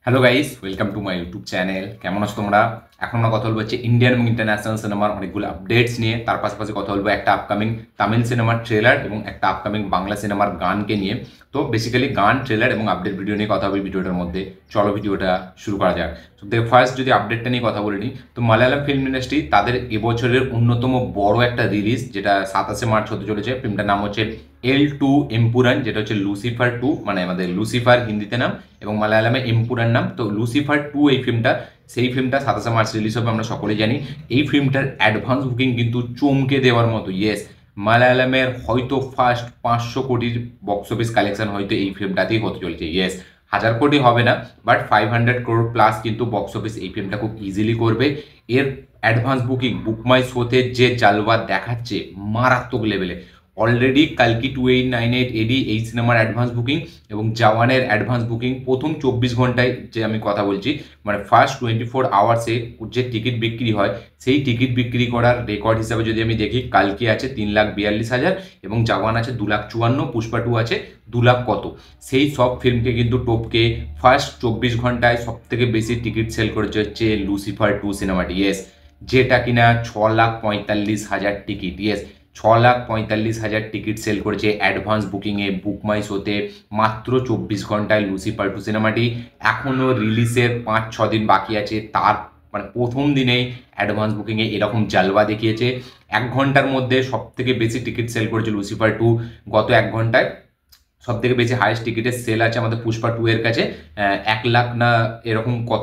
Hello guys, welcome to my YouTube channel. কেমন আছো তোমরা? এখন আমরা কথা বলবো হচ্ছে ইন্ডিয়ান এবং ইন্টারন্যাশনাল সিনেমার অনেকগুলো আপডেটস নিয়ে। তার পাশাপাশি কথা বলবো একটা আপকামিং তামিল সিনেমার ট্রেলার এবং একটা আপকামিং বাংলা সিনেমার গানকে নিয়ে। তো বেসিক্যালি গান, ট্রেলার এবং আপডেট ভিডিও নিয়ে কথা হবে ভিডিওটার মধ্যে। চলো ভিডিওটা শুরু করা যাক। তো ফার্স্ট যদি আপডেটটা নিয়ে কথা বলে নিই, তো মালায়ালাম ফিল্ম ইন্ডাস্ট্রি তাদের এবছরের অন্যতম বড় একটা রিলিজ, যেটা 27শে মার্চ হতে চলেছে। ফিল্মটার নাম হচ্ছে L2 এম্পুরান, যেটা হচ্ছে লুসিফার 2, মানে আমাদের লুসিফার হিন্দিতে নাম এবং মালায়ালামে এম্পুরান নাম। তো লুসিফার 2 এই ফিল্মটা, সেই ফিল্মটা 27শে মার্চ রিলিজ হবে, আমরা সকলেই জানি। এই ফিল্মটার অ্যাডভান্স বুকিং কিন্তু চমকে দেওয়ার মতো। ইয়েস, মালায়ালামের হয়তো ফার্স্ট 500 কোটির বক্স অফিস কালেকশন হয়তো এই ফিল্মটাতেই হতে চলেছে। ইয়েস, 1000 কোটি হবে না, বাট 500 crore প্লাস কিন্তু বক্স অফিস এই ফিল্মটা খুব ইজিলি করবে। এর অ্যাডভান্স বুকিং বুকমাই শোতে যে জালওয়া দেখাচ্ছে মারাত্মক লেভেলে। অলরেডি কালকি 2898 এডি এই সিনেমার অ্যাডভান্স বুকিং এবং জওয়ানের অ্যাডভান্স বুকিং প্রথম 24 ঘন্টায়, যে আমি কথা বলছি, মানে ফার্স্ট 24 আওয়ার্সে যে টিকিট বিক্রি হয়, সেই টিকিট বিক্রি করার রেকর্ড হিসাবে যদি আমি দেখি, কালকি আছে 3,42,000 এবং জওয়ান আছে 2,54,000, পুষ্পা 2 আছে 2 লাখ কত। সেই সব ফিল্মকে কিন্তু টপকে ফার্স্ট 24 ঘন্টায় সব থেকে বেশি টিকিট সেল করেছে হচ্ছে লুসিফার 2 সিনেমাটি। ইয়েস, যেটা কিনা 6,45,000 টিকিট। ইয়েস, 6,45,000 টিকিট সেল করেছে অ্যাডভান্স বুকিংয়ে বুকমাই শোতে মাত্র 24 ঘন্টায় লুসিফার 2 সিনেমাটি। এখনও রিলিজের 5-6 দিন বাকি আছে, তার মানে প্রথম দিনেই অ্যাডভান্স বুকিংয়ে এরকম জালওয়া দেখিয়েছে। 1 ঘন্টার মধ্যে সব থেকে বেশি টিকিট সেল করেছে লুসিফার 2। গত 1 ঘন্টায় সব থেকে বেশি হাইয়েস্ট টিকিটের সেল আছে আমাদের পুষ্পা 2 এর কাছে। 1 লাখ না এরকম কত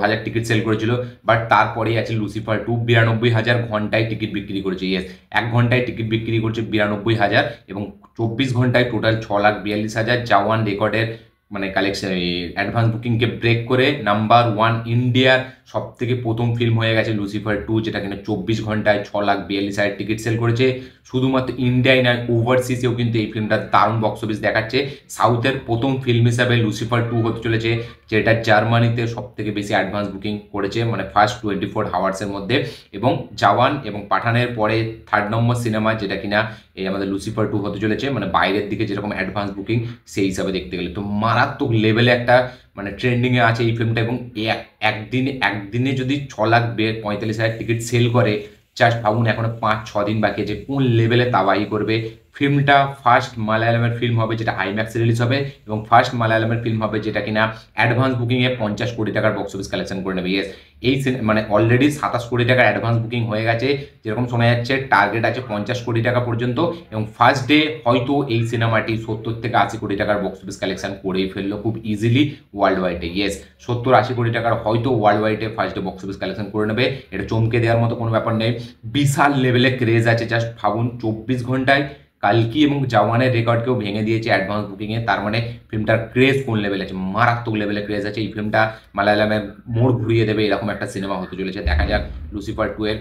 হাজার টিকিট সেল করেছিল। বাট তারপরেই আছে লুসিফার 2, 92,000 ঘন্টায় টিকিট বিক্রি করেছে। ইয়েস, 1 ঘন্টায় টিকিট বিক্রি করছে 92,000 এবং 24 ঘন্টায় টোটাল 6,42,000। জওয়ান রেকর্ডের মানে কালেকশন অ্যাডভান্স বুকিংকে ব্রেক করে নাম্বার 1 ইন্ডিয়ার সব থেকে প্রথম ফিল্ম হয়ে গেছে লুসিফার 2, যেটা কিনা 24 ঘন্টায় 6,42,000 টিকিট সেল করেছে। শুধুমাত্র ইন্ডিয়ায় নয়, ওভারসিজেও কিন্তু এই ফিল্মটা দারুণ বক্স অফিস দেখাচ্ছে। সাউথের প্রথম ফিল্ম হিসাবে লুসিফার 2 হতে চলেছে, যেটা জার্মানিতে সব থেকে বেশি অ্যাডভান্স বুকিং করেছে, মানে ফার্স্ট 24 আওয়ার্সের মধ্যে। এবং জওয়ান এবং পাঠানের পরে 3rd নম্বর সিনেমা, যেটা কিনা এই আমাদের লুসিফার 2 হতে চলেছে, মানে বাইরের দিকে যেরকম অ্যাডভান্স বুকিং সেই হিসাবে দেখতে গেলে তো মারাত্মক লেভেলে একটা মানে ট্রেন্ডিংয়ে আছে এই ফিল্মটা। এবং একদিনে যদি 6,45,000 টিকিট সেল করে, জাস্ট ভাবুন এখনো 5-6 দিন বাকি আছে, কোন লেভেলে তাবাহি করবে। ফিল্মটা ফার্স্ট মালায়ালামের ফিল্ম হবে যেটা আইম্যাক্সে রিলিজ হবে এবং ফার্স্ট মালায়ালামের ফিল্ম হবে যেটা কিনা অ্যাডভান্স বুকিংয়ে 50 কোটি টাকার বক্স অফিস কালেকশন করে নেবে। ইয়েস, এই মানে অলরেডি 27 কোটি টাকার অ্যাডভান্স বুকিং হয়ে গেছে, যেরকম শোনা যাচ্ছে টার্গেট আছে 50 কোটি টাকা পর্যন্ত। এবং ফার্স্ট ডে হয়তো এই সিনেমাটি 70 থেকে 80 কোটি টাকার বক্স অফিস কালেকশন করেই ফেললো খুব ইজিলি ওয়ার্ল্ড ওয়াইডে। ইয়েস, 70-80 কোটি টাকার হয়তো ওয়ার্ল্ড ওয়াইডে first day box office collection করে নেবে। এটা চমকে দেওয়ার মতো কোনো ব্যাপার নেই, বিশাল লেভেলে ক্রেজ আছে। জাস্ট ভাবুন 24 ঘন্টায় কালকি এবং জওয়ানের রেকর্ডকেও ভেঙে দিয়েছে অ্যাডভান্স বুকিংয়ে। তার মানে ফিল্মটার ক্রেজ কোন লেভেল আছে, মারাত্মক লেভেলে ক্রেজ আছে। এই ফিল্মটা মালায়ালামের মোড় ঘুরিয়ে দেবে, এরকম একটা সিনেমা হতে চলেছে। দেখা যাক লুসিফার 2 এর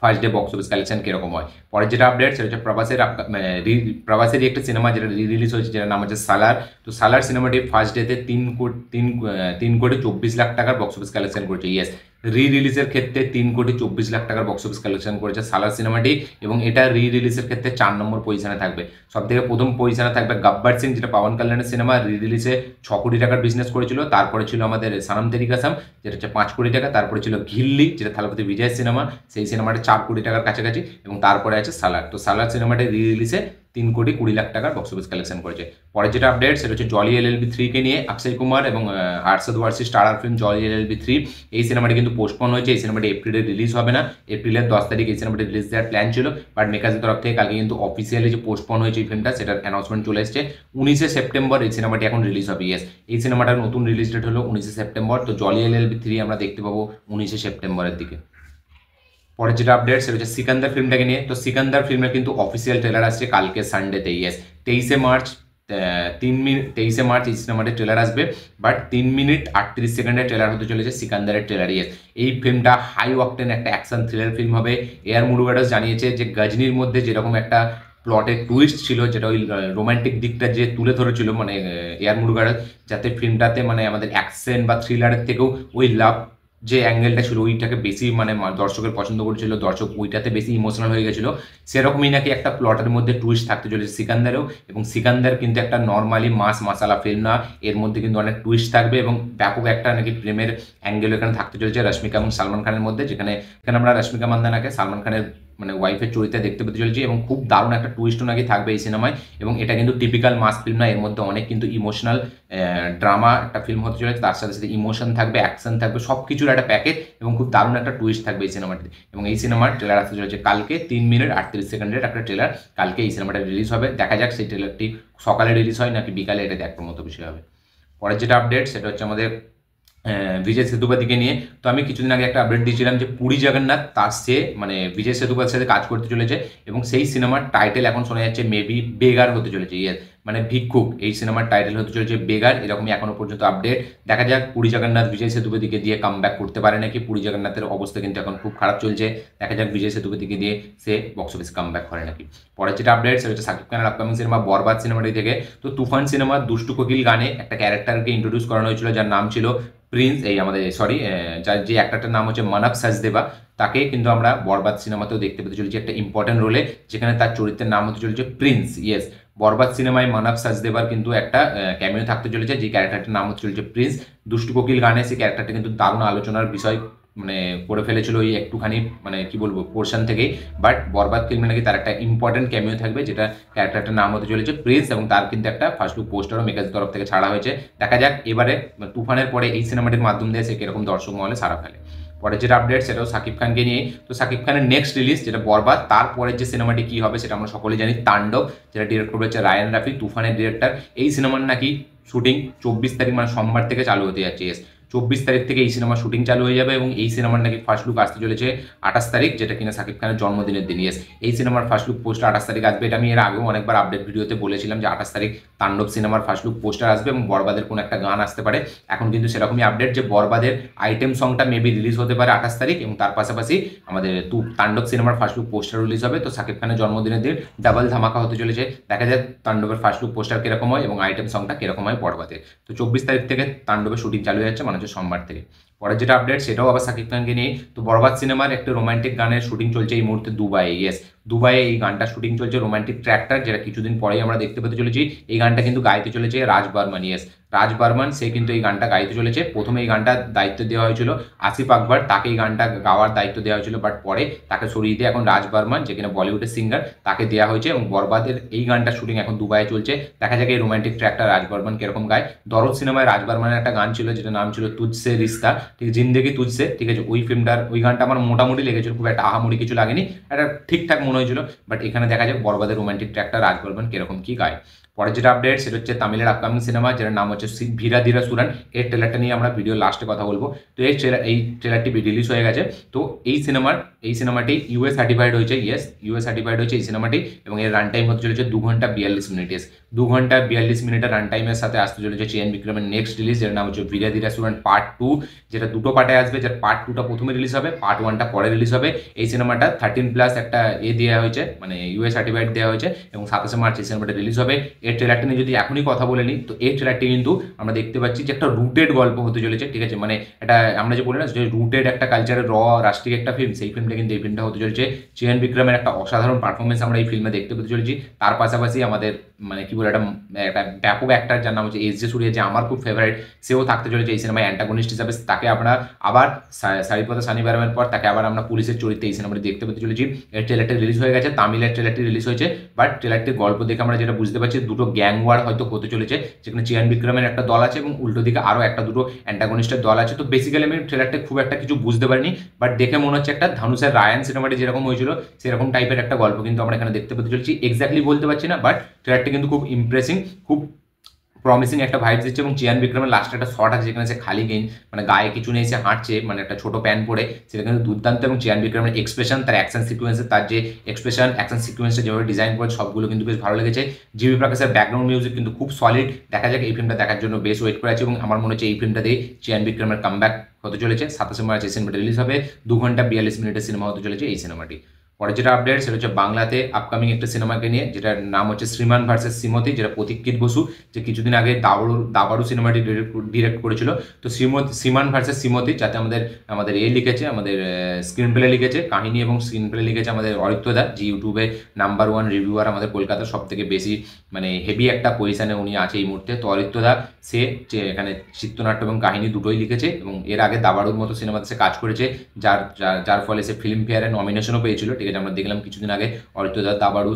first day box office collection কিরকম হয়। পরের যেটা আপডেট সেটা হচ্ছে প্রবাসেরই একটা সিনেমা যেটা রিলিজ হয়েছে, যেটার নাম হচ্ছে সালার। তো সালার সিনেমাটি ফার্স্ট ডেতে 3,24,00,000 টাকার বক্স অফিস কালেকশন করেছে। ইয়েস, রিলিজের ক্ষেত্রে 3,24,00,000 টাকার বক্স অফিস কালেকশন করেছে সালার সিনেমাটি এবং এটা রিলিজের ক্ষেত্রে 4 নম্বর পজিশনে থাকবে। সব থেকে প্রথম পজিশনে থাকবে গাব্বার সিং, যেটা পাওয়ান কল্যাণের সিনেমা, রিলিজে 6 কোটি টাকার বিজনেস করেছিল। তারপরে ছিল আমাদের সানাম তেরি কাসাম, যেটা হচ্ছে 5 কোটি টাকা। তারপরে ছিল ঘিল্লি, যেটা থালাপতি বিজয় সিনেমা, সেই সিনেমাটা 4 কোটি টাকার কাছাকাছি। এবং তারপরে আছে সালার। তো সালার সিনেমাটি রিলিজে 3,20,00,000 টাকার বক্স অফিস কালেকশন করেছে। পরে যেটা আপডেট সেটা হচ্ছে জলি LLB 3 কে নিয়ে। অক্ষয় কুমার এবং Arshad Warsi starrer film Jolly LLB 3, এই সিনেমাটি কিন্তু পোস্টপন হয়েছে। এই সিনেমাটি এপ্রিলে রিলিজ হবে না, এপ্রিলের 10 তারিখ এই সিনেমাটি রিলিজ দেওয়ার প্ল্যান ছিল, বাট মেকার্সের তরফ থেকে কালকে কিন্তু অফিসিয়ালি যে পোস্টপন হয়েছে এই ফিল্মটা, সেটার অ্যানাউন্সমেন্ট চলে এসেছে। 19শে সেপ্টেম্বর এই সিনেমাটি এখন রিলিজ হবে। ইয়েস, এই সিনেমাটার নতুন রিলিজ ডেট হলো 19শে সেপ্টেম্বর। তো জলি LLB 3 আমরা দেখতে পাবো 19শে সেপ্টেম্বরের দিকে। পরে যেটা আপডেট সেটা হচ্ছে সিকান্দার ফিল্মটাকে নিয়ে। তো সিকান্দার ফিল্মের কিন্তু অফিসিয়াল ট্রেলার আসছে কালকে সানডেতে। ইয়েস, 23শে মার্চ 23শে মার্চ এই সিনেমাটির ট্রেলার আসবে, বাট 3 মিনিট 38 সেকেন্ডের ট্রেলার হতে চলেছে সিকান্দারের ট্রেলার। ইয়েস, এই ফিল্মটা হাই অকটেন একটা অ্যাকশন থ্রিলার ফিল্ম হবে। এআর মুরুগাদাস জানিয়েছে যে গজনির মধ্যে যেরকম একটা প্লটের টুইস্ট ছিল, যেটা ওই রোমান্টিক দিকটা যে তুলে ধরেছিল মানে এআর মুরুগাদাস, যাতে ফিল্মটাতে মানে আমাদের অ্যাকশন বা থ্রিলারের থেকেও ওই লাভ যে অ্যাঙ্গেলটা ছিল ওইটাকে বেশি মানে দর্শকের পছন্দ করেছিল, দর্শক ওইটাতে বেশি ইমোশনাল হয়ে গেছিলো। সেরকমই নাকি একটা প্লটের মধ্যে টুইস্ট থাকতে চলেছে সিকান্দারেও, এবং সিকান্দার কিন্তু একটা নর্মালি মাস মাসালা ফিল্ম না, এর মধ্যে কিন্তু অনেক টুইস্ট থাকবে এবং ব্যাপক একটা নাকি প্রেমের অ্যাঙ্গেল এখানে থাকতে চলেছে রশ্মিকা এবং সালমান খানের মধ্যে, যেখানে আমরা রশ্মিকা মান্দানাকে সালমান খানের মানে ওয়াইফের চরিত্রে দেখতে পেতে চলেছি এবং খুব দারুণ একটা টুইস্টও নাকি থাকবে এই সিনেমায়। এবং এটা কিন্তু টিপিক্যাল মাস ফিল্ম না, এর মধ্যে অনেক কিন্তু ইমোশনাল ড্রামা একটা ফিল্ম হতে চলেছে, তার সাথে সাথে ইমোশন থাকবে, অ্যাকশন থাকবে, সব কিছুর একটা প্যাকেজ এবং খুব দারুণ একটা টুইস্ট থাকবে এই সিনেমাটিতে। এবং এই সিনেমার ট্রেলার আসতে চলেছে কালকে, 3 মিনিট 38 সেকেন্ডের একটা ট্রেলার কালকে এই সিনেমাটা রিলিজ হবে। দেখা যাক সেই ট্রেলারটি সকালে রিলিজ হয় নাকি বিকালে, এটা দেখার মতো বিষয় হবে। পরের যেটা আপডেট সেটা হচ্ছে আমাদের বিজয় সেতুপতিকে নিয়ে। তো আমি কিছুদিন আগে একটা আপডেট দিয়েছিলাম যে পুরী জগন্নাথ তার সে মানে বিজয় সেতুপতির সাথে কাজ করতে চলেছে এবং সেই সিনেমার টাইটেল এখন শোনা যাচ্ছে মেবি বেগার হতে চলেছে। ইয়েস, মানে ভিক্ষুক, এই সিনেমার টাইটেল হতে চলেছে বেগার, এরকমই এখনো পর্যন্ত আপডেট। দেখা যাক পুরী জগন্নাথ বিজয় সেতুপতিকে দিয়ে কামব্যাক করতে পারে নাকি। পুরী জগন্নাথের অবস্থা কিন্তু এখন খুব খারাপ চলছে, দেখা যাক বিজয় সেতুপতিকে দিয়ে সে বক্স অফিস কামব্যাক করে নাকি। পরের যেটা আপডেট সেটা হচ্ছে শাকিব খানের আপকামিং সিনেমা বরবাদ সিনেমাটি থেকে। তো তুফান সিনেমার দুষ্টু কোকিল গানে একটা ক্যারেক্টারকে ইন্ট্রোডিউস করানো হয়েছিল যার নাম ছিল প্রিন্স, এই আমাদের সরি যার যে অ্যাক্টরটার নাম হচ্ছে মানব সাজদেবা, তাকে কিন্তু আমরা বরবাদ সিনেমাতেও দেখতে পেতে চলেছি একটা ইম্পর্টেন্ট রোলে, যেখানে তার চরিত্রের নাম হতে চলেছে প্রিন্স। ইয়েস, বরবাদ সিনেমায় মানব সাজদেবার কিন্তু একটা ক্যামিও থাকতে চলেছে, যে ক্যারেক্টারটার নাম হতে চলেছে প্রিন্স। দুষ্টু কোকিল গানে সেই ক্যারেক্টারটা কিন্তু দারুণ আলোচনার বিষয় মানে করে ফেলেছিল ওই একটুখানি মানে কি বলবো পোর্শন থেকেই। বাট বরবাদ ফিল্মে নাকি তার একটা ইম্পর্টেন্ট ক্যামিও থাকবে, যেটা ক্যারেক্টারটার নাম হতে চলেছে প্রিন্স, এবং তার কিন্তু একটা ফার্স্ট লুক পোস্টারও মেকার্সের তরফ থেকে ছাড়া হয়েছে। দেখা যাক এবারে তুফানের পরে এই সিনেমাটির মাধ্যম দিয়ে সে কিরকম দর্শক মহলে সারা ফেলে। পরের যেটা আপডেট সেটাও শাকিব খানকে নিয়ে। তো শাকিব খানের নেক্সট রিলিজ যেটা বরবাদ, তারপরের যে সিনেমাটি কি হবে সেটা আমরা সকলেই জানি, তাণ্ডব, যেটা ডিরেক্টর করেছে রায়ান রাফি, তুফানের ডিরেক্টর। এই সিনেমার নাকি শুটিং 24 তারিখ মানে সোমবার থেকে চালু হতে যাচ্ছে। 24 তারিখ থেকে এই সিনেমার শুটিং চালু হয়ে যাবে এবং এই সিনেমার নাকি ফার্স্ট লুক আসতে চলেছে 28 তারিখ, যেটা কিনা শাকিব খানের জন্মদিনের দিন। এই সিনেমার ফার্স্ট লুক পোস্টার 28 তারিখ আসবে। এটা আমি এর আগেও অনেকবার আপডেট ভিডিওতে বলেছিলাম যে 28 তারিখ তাণ্ডব সিনেমার ফার্স্ট লুক পোস্টার আসবে এবং বরবাদের কোনো একটা গান আসতে পারে। এখন কিন্তু সেরকমই আপডেট যে বরবাদের আইটেম সংটা মেবি রিলিজ হতে পারে 28 তারিখ, এবং তার পাশাপাশি আমাদের তাণ্ডব সিনেমার ফার্স্ট লুক পোস্টার রিলিজ হবে। তো শাকিব খানের জন্মদিনের দিন ডাবল ধামাকা হতে চলেছে। দেখা যায় তাণ্ডবের ফার্স্ট লুক পোস্টার কিরকম হয় এবং আইটেম সংটা কিরকম হয় বরবাদে। তো 24 তারিখ থেকে তাণ্ডবের শুটিং চালু হয়ে যাচ্ছে, মানে হচ্ছে সোমবার থেকে। পরের যেটা আপডেট সেটাও আবার শাকিব খানকে নিয়ে। তো বরবাদ সিনেমার একটা রোমান্টিক গানের শুটিং চলছে এই মুহূর্তে দুবাইয়ে। দুবাইয়ে এই গানটা শুটিং চলছে, রোমান্টিক ট্র্যাকটা, যেটা কিছুদিন পরেই আমরা দেখতে পেতে চলেছি। এই গানটা কিন্তু গাইতে চলেছে রাজ বর্মন। রাজ বর্মন সে কিন্তু এই গানটা গাইতে চলেছে। প্রথমে এই গানটা দায়িত্ব দেওয়া হয়েছিল আসিফ আকবর, তাকে এই গানটা গাওয়ার দায়িত্ব দেওয়া হয়েছিল, বাট পরে তাকে সরিয়ে দিয়ে এখন রাজ বর্মন, যে কিনা বলিউডের সিঙ্গার, তাকে দেওয়া হয়েছে এবং বরবাদের এই গানটা শুটিং এখন দুবাইয়ে চলছে। দেখা যাক এই রোমান্টিক ট্র্যাকটা রাজ বর্মন কিরকম গায়। দরদ সিনেমায় রাজ বর্মনের একটা গান ছিল যেটা নাম ছিল তুঝসে রিস্তা, ঠিক জিন্দেগি তুঝসে, ঠিক আছে। ওই গানটা আমার মোটামুটি লেগেছিল, খুব একটা আহামরি কিছু লাগেনি, একটা ঠিকঠাক মনে হয়েছিল। বাট এখানে দেখা যাক বরবাদের রোমান্টিক ট্র্যাকটা রাজ বর্মন কিরকম কি গায়। পরের যেটা আপডেট সেটা হচ্ছে তামিলের আপকামিং সিনেমা, যেটার নাম হচ্ছে ভিরা ধীরা সুরান। এর ট্রেলারটা নিয়ে আমরা ভিডিও লাস্টে কথা বলবো। তো এই ট্রেলারটি রিলিজ হয়ে গেছে। তো এই সিনেমাটি ইউএস সার্টিফাইড হয়েছে। ইউএস সার্টিফাইড হয়েছে এই সিনেমাটি, এবং এর রান টাইম হতে চলেছে 2 ঘন্টা 42 মিনিট। 2 ঘন্টা 42 মিনিটের রান টাইমের সাথে আসতে চলেছে চেন বিক্রমের নেক্সট রিলিজ, যেটার নাম হচ্ছে ভিরা ধীরা সুরান পার্ট 2, যেটা দুটো পার্টে আসবে। যার পার্ট 2টা প্রথমে রিলিজ হবে, পার্ট 1টা পরে রিলিজ হবে। এই সিনেমাটা 13+ একটা দেওয়া হয়েছে, মানে ইউএস সার্টিফাইড দেওয়া হয়েছে, এবং 27 মার্চ এই সিনেমাটা রিলিজ হবে। এর ট্রেলারটা নিয়ে যদি এখনই কথা বলে নিই, তো এই ট্রেলারটি কিন্তু আমরা দেখতে পাচ্ছি যে একটা রুটেড গল্প হতে চলেছে, ঠিক আছে। মানে এটা আমরা যে বলি না যে রুটেড একটা কালচারের রাষ্ট্রিক একটা ফিল্ম, সেই ফিল্মটা কিন্তু এই ফিল্মটা হতে চলেছে। চেন বিক্রমের একটা অসাধারণ পারফরমেন্স আমরা এই ফিল্মে দেখতে পেতে চলেছি। তার পাশাপাশি আমাদের মানে কি বলে একটা ব্যাপক অ্যাক্টর যার নাম হচ্ছে এস জে সূর্য, যে আমার খুব ফেভারিট, সেও থাকতে চলেছে এই সিনেমায় অ্যান্টাগনিস্ট হিসাবে। তাকে আমরা আবার সারিপথা সানিবারামের পর তাকে আবার আমরা পুলিশের চরিত্রে এই সিনেমাটি দেখতে পেতে চলেছি। এর ট্রেলারটি রিলিজ হয়ে গেছে, তামিলের ট্রেলারটি রিলিজ হয়েছে। বাট ট্রেলারটির গল্প দেখে আমরা যেটা বুঝতে পারছি, দুটো গ্যাং ওয়ার হয়তো হতে চলেছে, যেখানে চিয়ান বিক্রমের একটা দল আছে এবং উল্টো দিকে আরও একটা দুটো অ্যান্টাগনিস্টের দল আছে। তো বেসিক্যালি আমি ট্রেলারটা খুব একটা কিছু বুঝতে পারিনি, বাট দেখে মনে হচ্ছে একটা ধানুষের রায়ান সিনেমাটি যেরকম হয়েছিল সেরকম টাইপের একটা গল্প কিন্তু আমরা এখানে দেখতে পেতে চলেছি। এক্স্যাক্টলি বলতে পারছি না, বাট ট্রেলারটি কিন্তু খুব ইমপ্রেসিং, খুব প্রমিসিং একটা ভাইব দিচ্ছে। এবং চিয়ান বিক্রমের লাস্টে একটা শট আছে যেখানে সে খালি মানে গায়ে কিছু নেই, সে হাঁটছে, মানে একটা ছোট প্যান্ট পরে, সেটা কিন্তু দুর্দান্ত। এবং চিয়ান বিক্রমের এক্সপ্রেশন, তার অ্যাকশন সিকোয়েন্সে, তার যে এক্সপ্রেশন অ্যাকশন সিকোয়েন্সটা যেভাবে ডিজাইন করে সবগুলো কিন্তু বেশ ভালো লেগেছে। জিবি প্রকাশের ব্যাকগ্রাউন্ড মিউজিক কিন্তু খুব সলিড। দেখা যাক এই ফিল্মটা দেখার জন্য বেশ ওয়েট করে আছে, এবং আমার মনে হচ্ছে এই ফিল্মটাতেই চিয়ান বিক্রমের কামব্যাক হতে চলেছে। 27 মার্চ এই সিনেমাটি রিলিজ হবে। 2 ঘন্টা 42 মিনিটের সিনেমা হতে চলেছে এই সিনেমাটি। পরে যেটা আপডেট সেটা হচ্ছে বাংলাতে আপকামিং একটা সিনেমাকে নিয়ে, যেটার নাম হচ্ছে শ্রীমান ভার্সেস শ্রীমতী, যেটা প্রতীক্ষিত বসু যে কিছুদিন আগে দাবাড়ু সিনেমাটি ডিরেক্ট করেছিল। তো শ্রীমান ভার্সেস শ্রীমতী, যাতে আমাদের আমাদের লিখেছে, আমাদের স্ক্রিন প্লে লিখেছে, কাহিনী এবং স্ক্রিন প্লে লিখেছে আমাদের অরিত্রদা, যে ইউটিউবে নাম্বার 1 রিভিউয়ার আমাদের কলকাতার সব থেকে বেশি মানে হেভি একটা পজিশনে উনি আছে এই মুহূর্তে। তো অরিত্রদা সে যে এখানে চিত্রনাট্য এবং কাহিনী দুটোই লিখেছে এবং এর আগে দাবাড়ুর মতো সিনেমাতে সে কাজ করেছে, যার ফলে সে ফিল্ম ফেয়ারে নমিনেশনও পেয়েছিল। ঠিক আছে, আমরা দেখলাম কিছুদিন আগে অরিত্রদা দাবাড়ু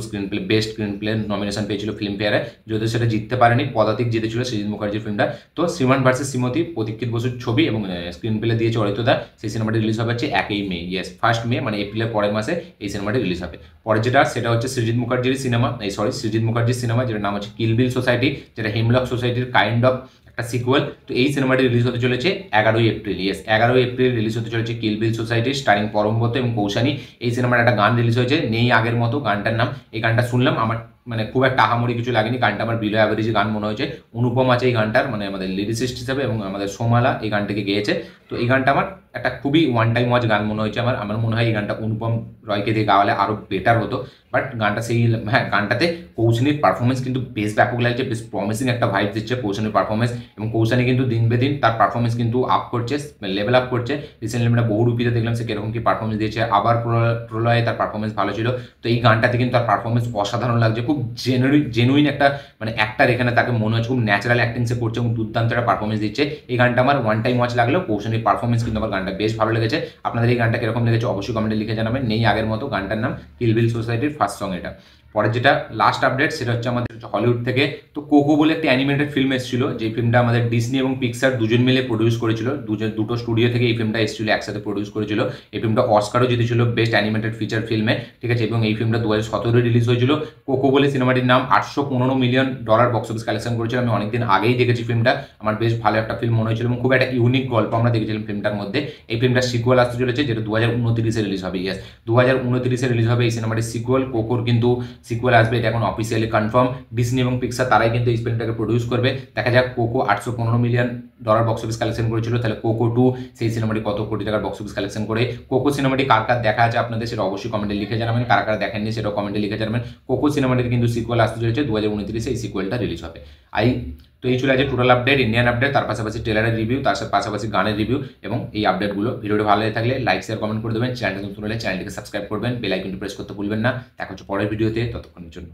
বেস্ট স্ক্রিন প্লে নমিনেশন পেয়েছিল ফিল্ম ফেয়ারে, যদিও সেটা জিততে পারেনি, পদাতিক জিতেছিল সৃজিত মুখার্জির ফিল্মটা। তো শ্রীমান ভার্সেস শ্রীমতী প্রতীক্ষিত বসুর ছবি এবং স্ক্রিন প্লে দিয়েছে অরিত্রদা। সেই সিনেমাটি রিলিজ হবে হচ্ছে 1 মে, ইয়েস 1 মে, মানে এপ্রিলের পরের মাসে এই সিনেমাটি রিলিজ হবে। পরে যেটা সেটা হচ্ছে সৃজিত মুখার্জির সিনেমা, যেটার নাম হচ্ছে কিল বিল সোসাইটি, যেটা হেমলক সোসাইটির কাইন্ড অফ একটা সিকুয়েল। তো এই সিনেমাটি রিলিজ হতে চলেছে 11 এপ্রিল, ইয়েস 11 এপ্রিল রিলিজ হতে চলেছে কিল বিল সোসাইটি, স্টারিং পরমব্রত এবং কৌশানী। এই সিনেমার একটা গান রিলিজ হয়েছে, নেই আগের মতো গানটার নাম। এই গানটা শুনলাম, আমার মানে খুব একটা আহামরি কিছু লাগেনি, গানটা আমার বিলো অ্যাভারেজ গান মনে হয়েছে। অনুপম আছে এই গানটার, মানে আমাদের লিরিসিস্ট হিসাবে, এবং আমাদের সোমালা এই গানটাকে গেয়েছে। তো এই গানটা আমার একটা খুবই ওয়ান টাইম ওয়াচ গান মনে হয়েছে আমার মনে হয় এই গানটা অনুপম রয়কে দিয়ে গাওয়ালে আরও বেটার হতো। বাট গানটা সেই, হ্যাঁ, গানটাতে কৌশানীর পারফরমেন্স কিন্তু বেশ ব্যাপক লাগছে, বেশ প্রমিসিং একটা ভাইব দিচ্ছে কৌশানীর পারফরমেন্স। এবং কৌশানী কিন্তু দিন বেদিন তার পারফরমেন্স কিন্তু আপ করছে, লেভেল আপ করছে। রিসেন্টলি আমরা বহুরূপীতে দেখলাম সে কিরকম কি পারফরমেন্স দিয়েছে, আবার প্রলয়ে তার পারফরমেন্স ভালো ছিল। তো এই গানটাতে কিন্তু তার পারফরমেন্স অসাধারণ লাগছে, খুব জেনুইন একটা মানে অ্যাক্টার, এখানে তাকে মনে হচ্ছে খুব ন্যাচারাল অ্যাক্টিং সে করছে এবং দুর্দান্ত একটা পারফরমেন্স দিচ্ছে। এই গানটা আমার ওয়ান টাইম ওয়াচ লাগলেও কৌশানীর পারফরমেন্স কিন্তু আমার গানটা বেশ ভালো লেগেছে। আপনাদের এই গানটা কিরকম লেগেছে অবশ্যই কমেন্টে লিখে জানাবেন। নেই আগের মতো গানটার নাম, কিল বিল সোসাইটির ফার্স্ট সং এটা। পরে যেটা লাস্ট আপডেট সেটা হচ্ছে আমাদের হলিউড থেকে। তো কোকো বলে একটা অ্যানিমেটেড ফিল্ম এসেছিল, যে ফিল্মটা আমাদের ডিসনি এবং পিক্সার দুজন মিলে প্রডিউস করেছিল, দুটো স্টুডিও থেকে এই ফিল্মটা এসেছিল, একসাথে প্রডিউস করেছিল। এই ফিল্মটা অস্কারও জিতেছিল বেস্ট অ্যানিমেটেড ফিচার ফিল্মে, ঠিক আছে। এবং এই ফিল্মটা 2017 রিলিজ হয়েছিল। কোকো বলে সিনেমাটির নাম $815 মিলিয়ন বক্স অফিস কালেকশন করেছিল। আমি অনেকদিন আগেই দেখেছি ফিল্মটা, আমার বেশ ভালো একটা ফিল্ম মনে হয়েছিল এবং খুব একটা ইউনিক গল্প আমরা দেখেছিলাম ফিল্মটার মধ্যে। এই ফিল্মটার সিকুয়াল আসতে চলেছে, যেটা 2029-এ রিলিজ হবে, ইয়েস 2029-এ রিলিজ হবে এই সিনেমাটির সিকুয়াল। কোকোর কিন্তু সিকুয়াল আসবে, এটা এখন অফিসিয়ালি কনফার্ম। ডিসনি এবং পিক্সার তারাই কিন্তু এই ফিল্মটাকে প্রডিউস করবে। দেখা যাক, cocoa $815 million box office collection করেছিল, তাহলে কোকো 2 সেই সিনেমাটি কত কোটি টাকার বক্স অফিস কালেকশন করে। কোকো সিনেমাটি কার কার দেখা আছে আপনাদের সেটা অবশ্যই কমেন্টে লিখে জানাবেন, কারা কারা দেখেননি সেটাও কমেন্টে লিখে জানাবেন। কোকো সিনেমাটির কিন্তু সিকুয়াল আসতে চলেছে 2029-এ, এই সিকুয়ালটা রিলিজ হবে। তো এই চলে আছে টোটাল আপডেট, ইন্ডিয়ান আপডেট, তার পাশাপাশি ট্রেলারের রিভিউ, তার পাশাপাশি গানের রিভিউ এবং এই আপডেটগুলো। ভিডিওটি ভালো লাগে থাকলে লাইক শেয়ার কমেন্ট করে দেবেন, চ্যানেলটা নতুন হলে চ্যানেলটিকে সাবস্ক্রাইব করবেন, বেল আইকনটি প্রেস করতে ভুলবেন না। দেখা হচ্ছে পরের ভিডিওতে, ততক্ষণের জন্য।